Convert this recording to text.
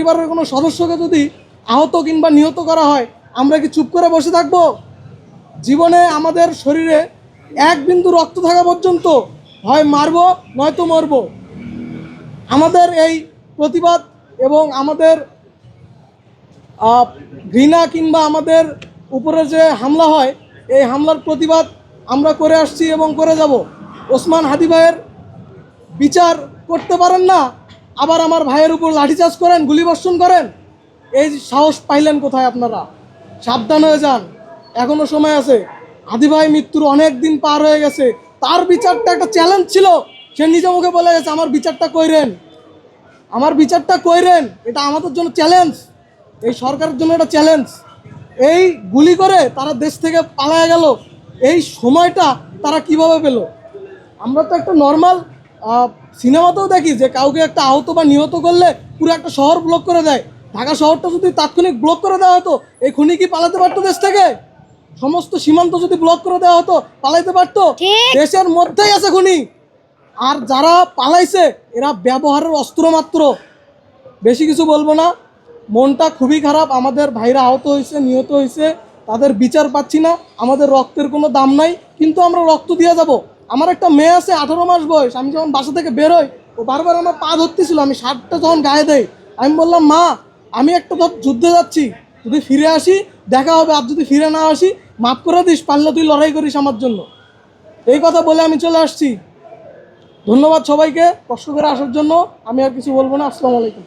পরিবারের কোনো সদস্যকে যদি আহত কিংবা নিহত করা হয়, আমরা কি চুপ করে বসে থাকব? জীবনে আমাদের শরীরে এক বিন্দু রক্ত থাকা পর্যন্ত হয় মারব নয়তো মরব। আমাদের এই প্রতিবাদ এবং আমাদের ঘৃণা কিংবা আমাদের উপরে যে হামলা হয়, এই হামলার প্রতিবাদ আমরা করে আসছি এবং করে যাব। ওসমান হাদি ভাইয়ের বিচার করতে পারেন না, আবার আমার ভাইয়ের উপর লাঠিচার্জ করেন, গুলিবর্ষণ করেন। এই সাহস পাইলেন কোথায় আপনারা? সাবধান হয়ে যান, এখনও সময় আছে। হাদি ভাই মৃত্যুর অনেক দিন পার হয়ে গেছে, তার বিচারটা একটা চ্যালেঞ্জ ছিল। সে নিজে মুখে বলে গেছে, আমার বিচারটা কইরেন, আমার বিচারটা কইরেন। এটা আমাদের জন্য চ্যালেঞ্জ, এই সরকারের জন্য এটা চ্যালেঞ্জ। এই গুলি করে তারা দেশ থেকে পালায় গেল, এই সময়টা তারা কিভাবে পেল? আমরা তো একটা নর্মাল সিনেমাতেও দেখি যে কাউকে একটা আহত বা নিহত করলে পুরো একটা শহর ব্লক করে দেয়। ঢাকা শহরটা যদি তাৎক্ষণিক ব্লক করে দেওয়া হতো, এই খুনি কি পালাতে পারতো দেশ থেকে? সমস্ত সীমান্ত যদি ব্লক করে দেওয়া হতো, পালাইতে পারতো? দেশের মধ্যেই আছে খুনি। আর যারা পালাইছে এরা ব্যবহারের অস্ত্র মাত্র। বেশি কিছু বলবো না, মনটা খুবই খারাপ। আমাদের ভাইরা আহত হয়েছে, নিহত হয়েছে, তাদের বিচার পাচ্ছি না। আমাদের রক্তের কোনো দাম নাই, কিন্তু আমরা রক্ত দিয়ে যাব। আমার একটা মেয়ে আছে 18 মাস বয়স, আমি যখন বাসা থেকে বেরোই ও বারবার আমার পা ধরতেছিল। আমি শার্টটা যখন গায়ে দেই, আমি বললাম, মা আমি একটা যুদ্ধে যাচ্ছি, যদি ফিরে আসি দেখা হবে, আর যদি ফিরে না আসি মাফ করে দিস, পারলে তুই লড়াই করিস আমার জন্য। এই কথা বলে আমি চলে আসছি। ধন্যবাদ সবাইকে কষ্ট করে আসার জন্য। আমি আর কিছু বলবো না। আসসালামু আলাইকুম।